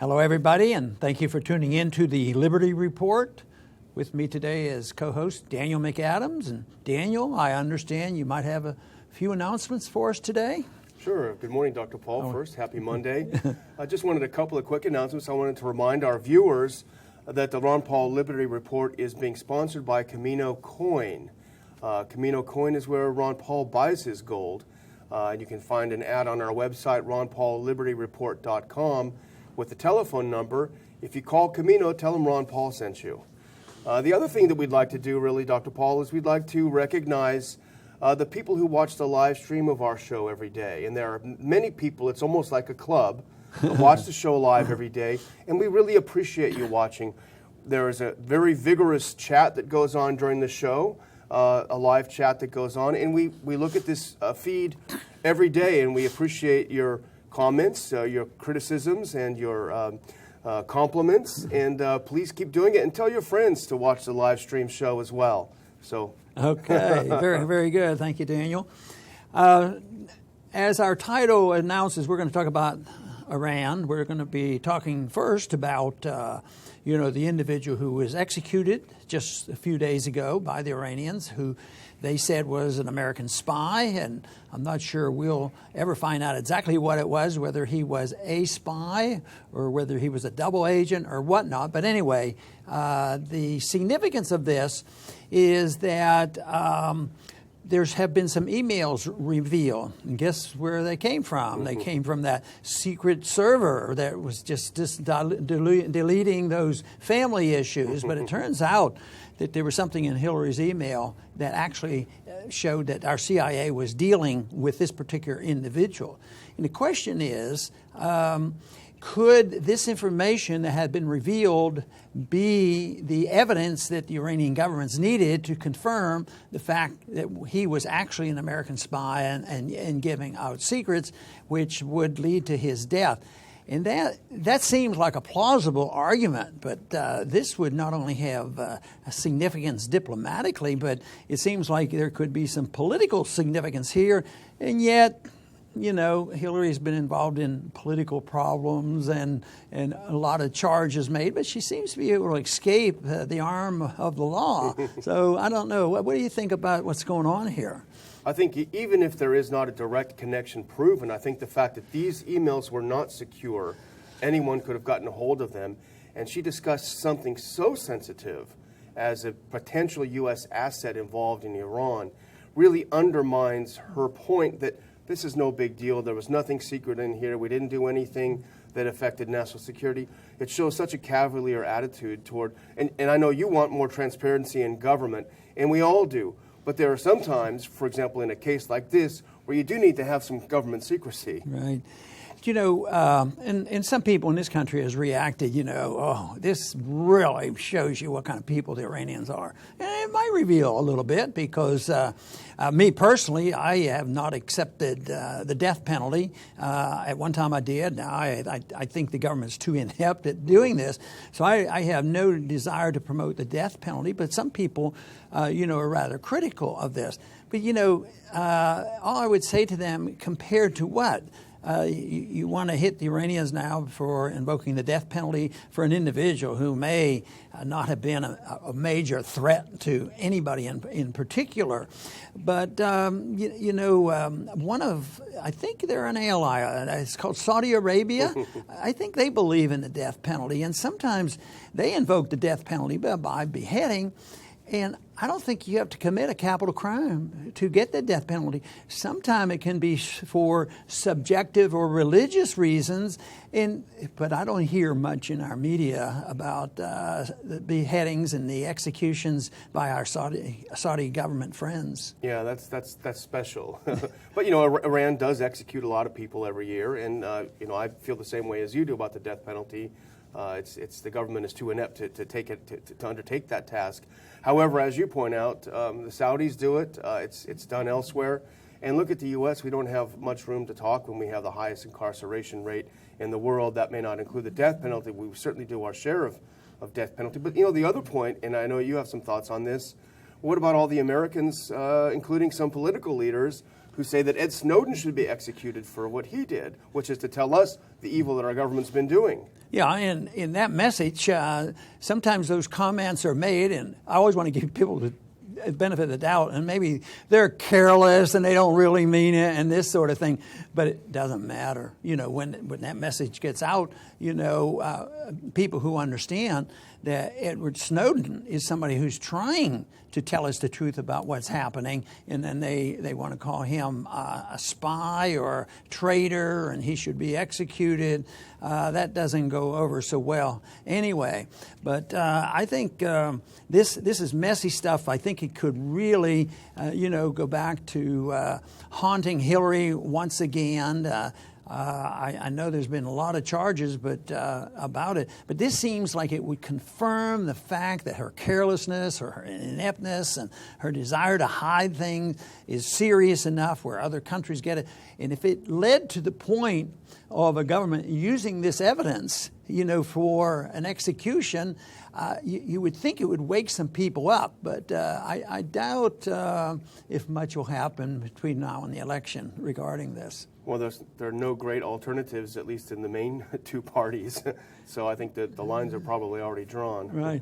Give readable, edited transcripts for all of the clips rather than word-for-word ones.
Hello, everybody, and thank you for tuning in to the Liberty Report. With me today is co-host Daniel McAdams. And Daniel, I understand you might have a few announcements for us today. Sure. Good morning, Dr. Paul. First, happy Monday. I just wanted a couple of quick announcements. I wanted to remind our viewers that the Ron Paul Liberty Report is being sponsored by Camino Coin. Camino Coin is where Ron Paul buys his gold. And you can find an ad on our website, ronpaullibertyreport.com, with the telephone number. If you call Camino, tell them Ron Paul sent you. The other thing that we'd like to do, really, Dr. Paul, is we'd like to recognize the people who watch the live stream of our show every day. And there are many people, it's almost like a club, that watch the show live every day. And we really appreciate you watching. There is a very vigorous chat that goes on during the show, a live chat that goes on. And we look at this feed every day, and we appreciate your comments, your criticisms, and your compliments. And please keep doing it, and tell your friends to watch the live stream show as well. So okay, very, very good. Thank you, Daniel. As our title announces, we're going to talk about Iran. We're going to be talking first about the individual who was executed just a few days ago by the Iranians, who they said was an American spy, and I'm not sure we'll ever find out exactly what it was, whether he was a spy or whether he was a double agent or whatnot. But anyway, the significance of this is that there have been some emails revealed. And guess where they came from? They came from that secret server that was just deleting those family issues. But it turns out that there was something in Hillary's email that actually showed that our CIA was dealing with this particular individual. And the question is, could this information that had been revealed be the evidence that the Iranian governments needed to confirm the fact that he was actually an American spy and giving out secrets, which would lead to his death? And that seems like a plausible argument, but this would not only have a significance diplomatically, but it seems like there could be some political significance here, and yet Hillary's been involved in political problems and a lot of charges made, but she seems to be able to escape the arm of the law. So I don't know. What do you think about what's going on here? I think even if there is not a direct connection proven, I think the fact that these emails were not secure, anyone could have gotten a hold of them, and she discussed something so sensitive as a potential U.S. asset involved in Iran, really undermines her point that this is no big deal. There was nothing secret in here. We didn't do anything that affected national security. It shows such a cavalier attitude toward, and I know you want more transparency in government, and we all do. But there are some times, for example, in a case like this, where you do need to have some government secrecy. Right. And some people in this country has reacted, this really shows you what kind of people the Iranians are. And it might reveal a little bit because me personally, I have not accepted the death penalty. At one time I did. Now I think the government's too inept at doing this. So I have no desire to promote the death penalty. But some people, are rather critical of this. But, all I would say to them, compared to what? You want to hit the Iranians now for invoking the death penalty for an individual who may not have been a major threat to anybody in particular. But, I think they're an ally. It's called Saudi Arabia. I think they believe in the death penalty. And sometimes they invoke the death penalty by beheading. And I don't think you have to commit a capital crime to get the death penalty. Sometimes it can be for subjective or religious reasons, but I don't hear much in our media about the beheadings and the executions by our Saudi government friends. Yeah, that's special. But Iran does execute a lot of people every year, and I feel the same way as you do about the death penalty. It's the government is too inept to undertake that task. However, as you point out, the Saudis do it. It's done elsewhere. And look at the U.S. We don't have much room to talk when we have the highest incarceration rate in the world. That may not include the death penalty. We certainly do our share of death penalty. But the other point, and I know you have some thoughts on this. What about all the Americans, including some political leaders, who say that Ed Snowden should be executed for what he did, which is to tell us the evil that our government's been doing. Yeah, and in that message, sometimes those comments are made, and I always want to give people the benefit of the doubt, and maybe they're careless and they don't really mean it and this sort of thing, but it doesn't matter. When that message gets out, people who understand that Edward Snowden is somebody who's trying to tell us the truth about what's happening, and then they want to call him a spy or a traitor, and he should be executed. That doesn't go over so well anyway. But I think this is messy stuff. I think it could really, go back to haunting Hillary once again. I know there's been a lot of charges about it, but this seems like it would confirm the fact that her carelessness or her ineptness and her desire to hide things is serious enough where other countries get it. And if it led to the point of a government using this evidence, for an execution, you would think it would wake some people up, but I doubt if much will happen between now and the election regarding this. Well, there are no great alternatives, at least in the main two parties. So I think that the lines are probably already drawn. Right.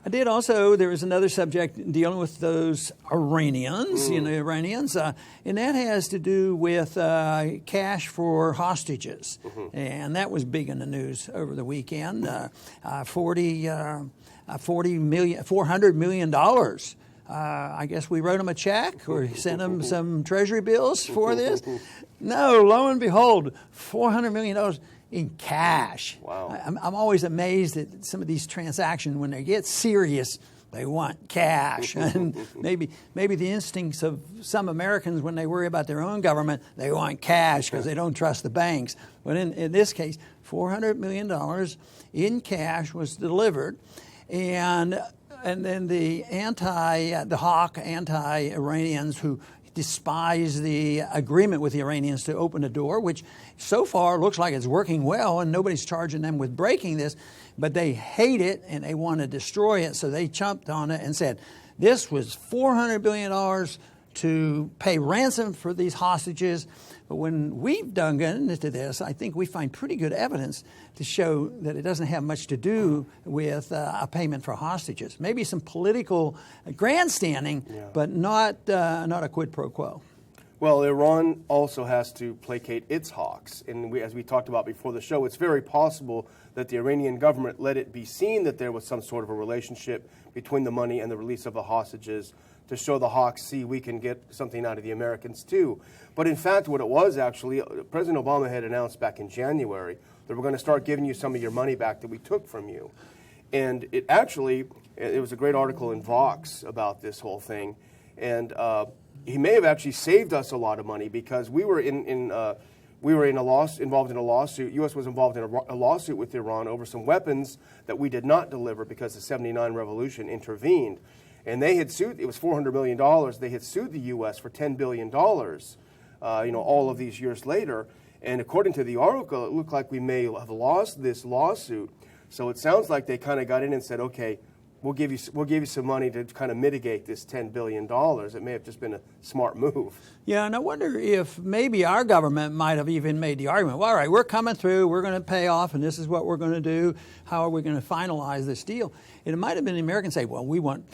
There was another subject dealing with those Iranians, Iranians, and that has to do with cash for hostages. Mm-hmm. And that was big in the news over the weekend. $400 million. I guess we wrote them a check or sent them some treasury bills for this. No, lo and behold, $400 million in cash. Wow. I'm always amazed at some of these transactions. When they get serious, they want cash. And maybe the instincts of some Americans when they worry about their own government, they want cash because they don't trust the banks. But in this case, $400 million in cash was delivered. And then the anti-Iranians who despise the agreement with the Iranians to open the door, which so far looks like it's working well and nobody's charging them with breaking this, but they hate it and they want to destroy it. So they jumped on it and said, this was $400 billion to pay ransom for these hostages. But when we've dug into this, I think we find pretty good evidence to show that it doesn't have much to do with a payment for hostages. Maybe some political grandstanding, but not a quid pro quo. Well, Iran also has to placate its hawks. And as we talked about before the show, it's very possible that the Iranian government let it be seen that there was some sort of a relationship between the money and the release of the hostages to show the hawks, see, we can get something out of the Americans too. But in fact, what it was actually, President Obama had announced back in January that we're going to start giving you some of your money back that we took from you. And it was a great article in Vox about this whole thing. And he may have actually saved us a lot of money because we were involved in a lawsuit. U.S. was involved in a lawsuit with Iran over some weapons that we did not deliver because the '79 revolution intervened. And they had sued, it was $400 million. They had sued the U.S. for $10 billion, all of these years later. And according to the article, it looked like we may have lost this lawsuit. So it sounds like they kind of got in and said, okay, we'll give you some money to kind of mitigate this $10 billion. It may have just been a smart move. Yeah, and I wonder if maybe our government might have even made the argument, well, all right, we're coming through, we're going to pay off, and this is what we're going to do. How are we going to finalize this deal? And it might have been the Americans say, well, we want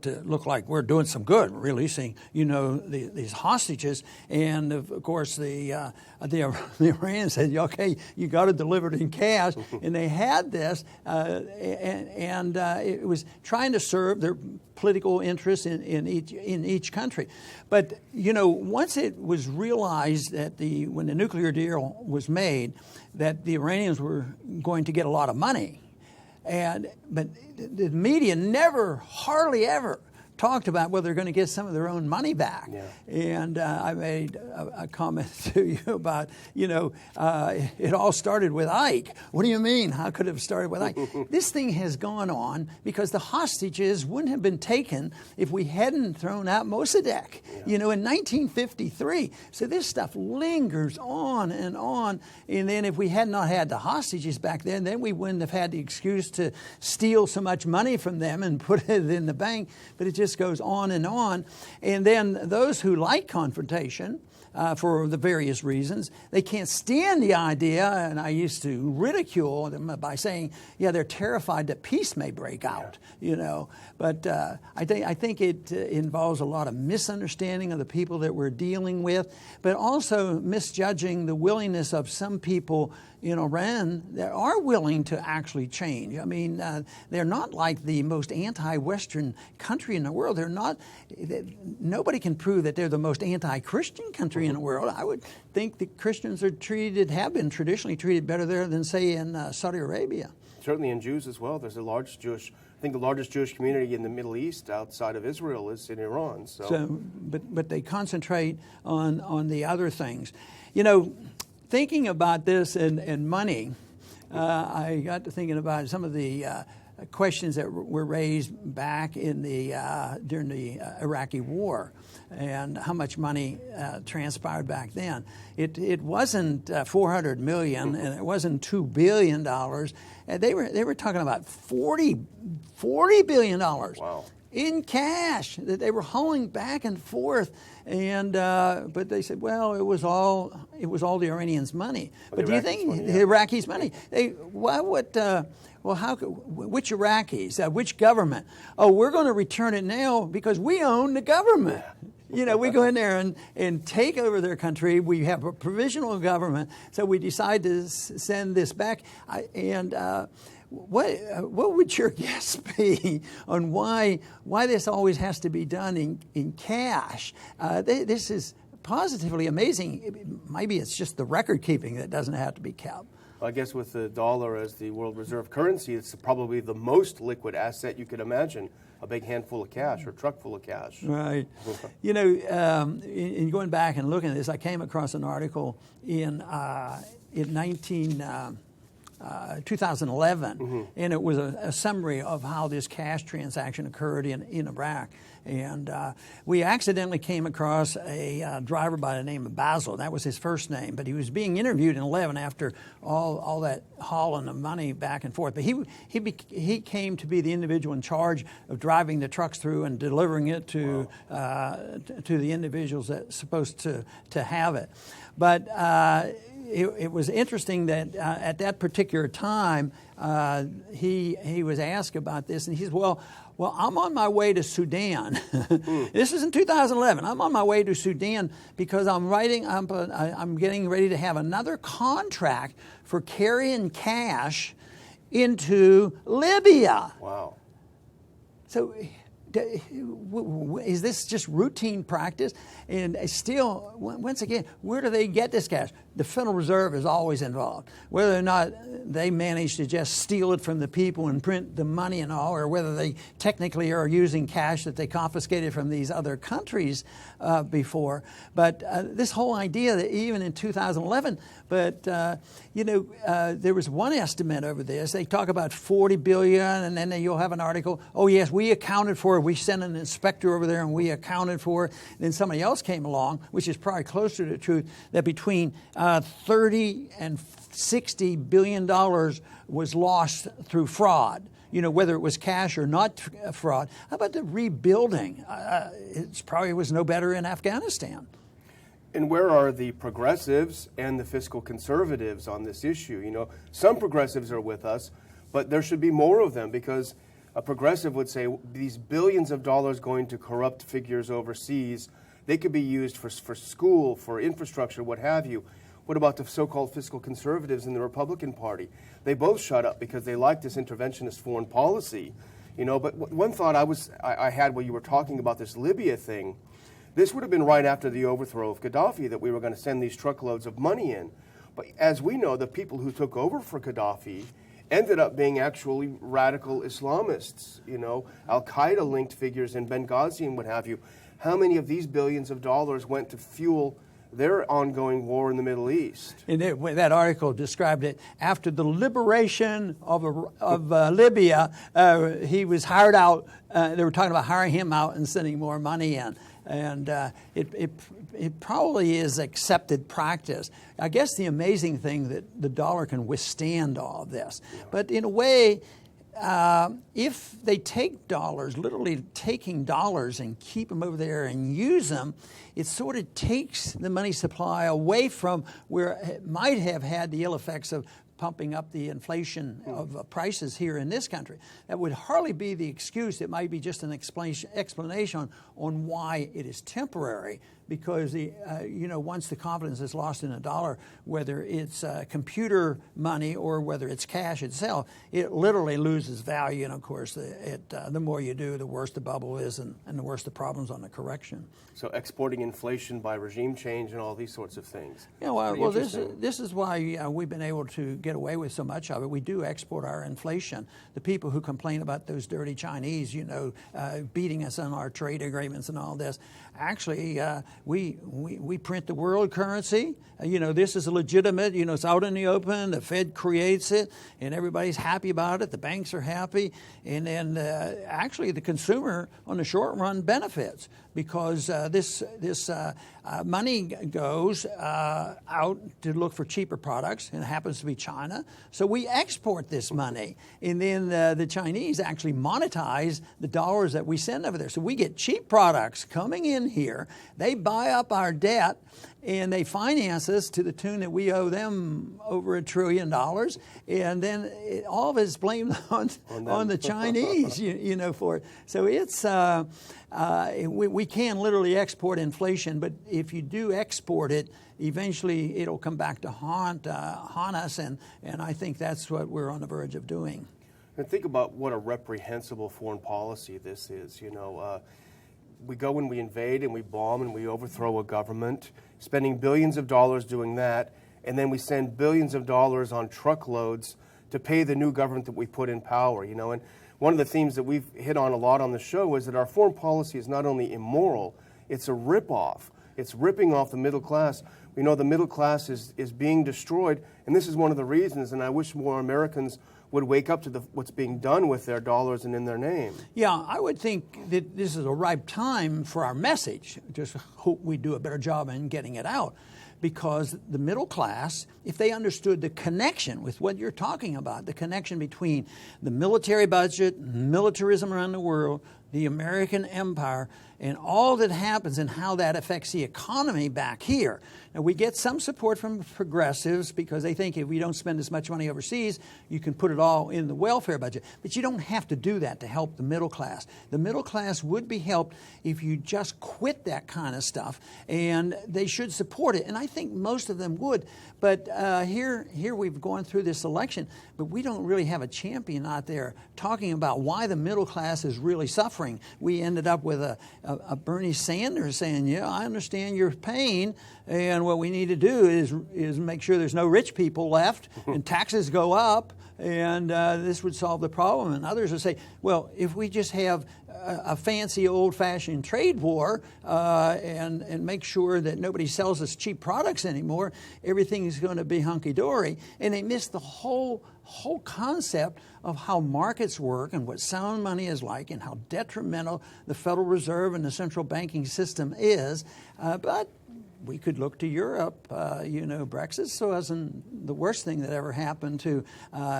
to look like we're doing some good, releasing, these hostages. And of course, the Iranians said, okay, you got to deliver it in cash. And they had this, and it was trying to serve their political interests in each country. But once it was realized that when the nuclear deal was made, that the Iranians were going to get a lot of money. But the media hardly ever talked about whether they're going to get some of their own money back. Yeah. And I made a comment to you about, it all started with Ike. What do you mean? How could it have started with Ike? This thing has gone on because the hostages wouldn't have been taken if we hadn't thrown out Mossadegh, in 1953. So this stuff lingers on. And then if we had not had the hostages back then we wouldn't have had the excuse to steal so much money from them and put it in the bank. But it just goes on. And then those who like confrontation for the various reasons. They can't stand the idea, and I used to ridicule them by saying, yeah, they're terrified that peace may break out, you know. But I think it involves a lot of misunderstanding of the people that we're dealing with, but also misjudging the willingness of some people in Iran that are willing to actually change. I mean, they're not like the most anti-Western country in the world. Nobody can prove that they're the most anti-Christian country in the world. I would think the Christians have been traditionally treated better there than, say, in Saudi Arabia. Certainly in Jews as well. There's a large I think the largest Jewish community in the Middle East outside of Israel is in Iran. But they concentrate on the other things. You know, thinking about this and money, I got to thinking about some of the questions that were raised back in during the Iraqi War, and how much money transpired back then. It wasn't $400 million, and it wasn't $2 billion. They were talking about $40 billion. Wow. In cash that they were hauling back and forth, and but they said, well, it was all the Iranians' money. But do you think the Iraqis' money? Which Iraqis? Which government? Oh, we're going to return it now because we own the government. You know, we go in there and take over their country. We have a provisional government, so we decide to send this back. What would your guess be on why this always has to be done in cash? This is positively amazing. Maybe it's just the record keeping that doesn't have to be kept. I guess with the dollar as the world reserve currency, it's probably the most liquid asset you could imagine. A big handful of cash or a truck full of cash. Right. You know, in going back and looking at this, I came across an article in 2011, and it was a summary of how this cash transaction occurred in Iraq. And we accidentally came across a driver by the name of Basil. That was his first name, but he was being interviewed in 11 after all that hauling of money back and forth. But he came to be the individual in charge of driving the trucks through and delivering it to the individuals that's supposed to have it. But it was interesting that at that particular time, he was asked about this, and he said, well, I'm on my way to Sudan. This is in 2011. I'm on my way to Sudan because I'm getting ready to have another contract for carrying cash into Libya. Wow. So is this just routine practice? And still, once again, where do they get this cash? The Federal Reserve is always involved. Whether or not they manage to just steal it from the people and print the money and all, or whether they technically are using cash that they confiscated from these other countries before. But this whole idea that even in 2011, there was one estimate over this. They talk about $40 billion, and then you'll have an article, oh yes, we accounted for it. We sent an inspector over there and we accounted for it. And then somebody else came along, which is probably closer to the truth, that between 30 and $60 billion was lost through fraud. You know, whether it was cash or not fraud. How about the rebuilding? It probably was no better in Afghanistan. And where are the progressives and the fiscal conservatives on this issue? You know, some progressives are with us, but there should be more of them, because a progressive would say these billions of dollars going to corrupt figures overseas, they could be used for school, for infrastructure, what have you. What about the so-called fiscal conservatives in the Republican Party? They both shut up because they like this interventionist foreign policy. You know, but one thought I had while you were talking about this Libya thing, this would have been right after the overthrow of Gaddafi that we were going to send these truckloads of money in. But as we know, the people who took over for Gaddafi ended up being actually radical Islamists, you know, Al-Qaeda linked figures in Benghazi and what have you. How many of these billions of dollars went to fuel their ongoing war in the Middle East? And that article described it after the liberation of Libya. He was hired out. They were talking about hiring him out and sending more money in. And it probably is accepted practice. I guess the amazing thing that the dollar can withstand all of this. Yeah. But in a way, if they take dollars, literally taking dollars and keep them over there and use them, it sort of takes the money supply away from where it might have had the ill effects of pumping up the inflation of prices here in this country. That would hardly be the excuse. It might be just an explanation on why it is temporary, because once the confidence is lost in a dollar, whether it's computer money or whether it's cash itself, it literally loses value. And of course, the more you do, the worse the bubble is, and the worse the problems on the correction. So exporting inflation by regime change and all these sorts of things. Yeah, well, this is why we've been able to get away with so much of it. We do export our inflation. The people who complain about those dirty Chinese, beating us on our trade agreements and all this, actually, we print the world currency. This is a legitimate, it's out in the open. The Fed creates it, and everybody's happy about it. The banks are happy. And then actually the consumer on the short run benefits, because this money goes out to look for cheaper products, and it happens to be China. So we export this money, and then the Chinese actually monetize the dollars that we send over there. So we get cheap products coming in here. They buy up our debt, and they finance us to the tune that we owe them over $1 trillion. And then all of it is blamed on the Chinese, for it. So it's we can literally export inflation, but if you do export it, eventually it'll come back to haunt us, and I think that's what we're on the verge of doing. And think about what a reprehensible foreign policy this is. We go and we invade and we bomb and we overthrow a government, spending billions of dollars doing that, and then we send billions of dollars on truckloads to pay the new government that we put in power. And one of the themes that we've hit on a lot on the show is that our foreign policy is not only immoral, it's a ripoff. It's ripping off the middle class. We know the middle class is being destroyed, and this is one of the reasons, and I wish more Americans would wake up to what's being done with their dollars and in their name. Yeah, I would think that this is a ripe time for our message. Just hope we do a better job in getting it out. Because the middle class, if they understood the connection with what you're talking about, the connection between the military budget, militarism around the world, the American empire, and all that happens and how that affects the economy back here. Now, we get some support from progressives because they think if we don't spend as much money overseas, you can put it all in the welfare budget. But you don't have to do that to help the middle class. The middle class would be helped if you just quit that kind of stuff, and they should support it. And I think most of them would. But here we've gone through this election, but we don't really have a champion out there talking about why the middle class is really suffering. We ended up with a Bernie Sanders saying, yeah, I understand your pain, and what we need to do is make sure there's no rich people left and taxes go up, and this would solve the problem. And others would say, well, if we just have a fancy old-fashioned trade war and make sure that nobody sells us cheap products anymore, everything is going to be hunky-dory. And they miss the whole concept of how markets work and what sound money is like and how detrimental the Federal Reserve and the central banking system is. But we could look to Europe. Brexit wasn't the worst thing that ever happened to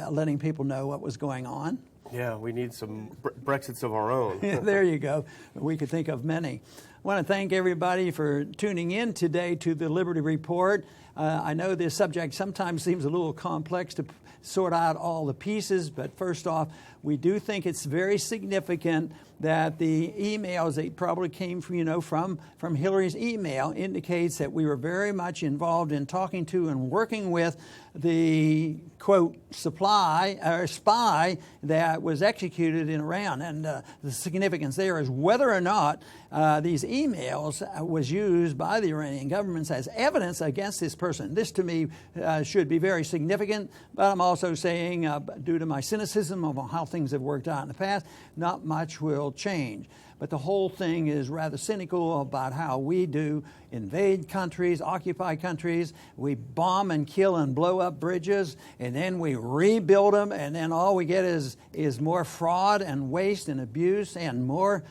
letting people know what was going on. Yeah, we need some Brexits of our own. Yeah, there you go. We could think of many. I want to thank everybody for tuning in today to the Liberty Report. I know this subject sometimes seems a little complex to sort out all the pieces, but first off, we do think it's very significant that the emails that probably came from Hillary's email indicates that we were very much involved in talking to and working with the, quote, spy that was executed in Iran. And the significance there is whether or not these emails was used by the Iranian government as evidence against this person. This, to me, should be very significant, but I'm also saying, due to my cynicism of how things have worked out in the past, not much will change. But the whole thing is rather cynical about how we do invade countries, occupy countries. We bomb and kill and blow up bridges, and then we rebuild them, and then all we get is more fraud and waste and abuse and more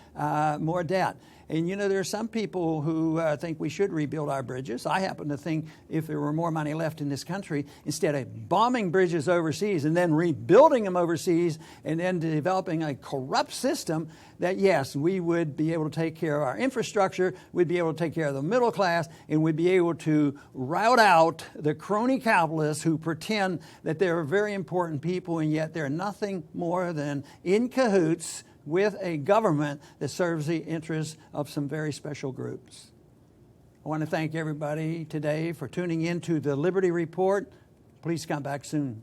debt. And there are some people who think we should rebuild our bridges. I happen to think if there were more money left in this country, instead of bombing bridges overseas and then rebuilding them overseas and then developing a corrupt system, that yes, we would be able to take care of our infrastructure, we'd be able to take care of the middle class, and we'd be able to rout out the crony capitalists who pretend that they're very important people, and yet they're nothing more than in cahoots with a government that serves the interests of some very special groups. I want to thank everybody today for tuning in to the Liberty Report. Please come back soon.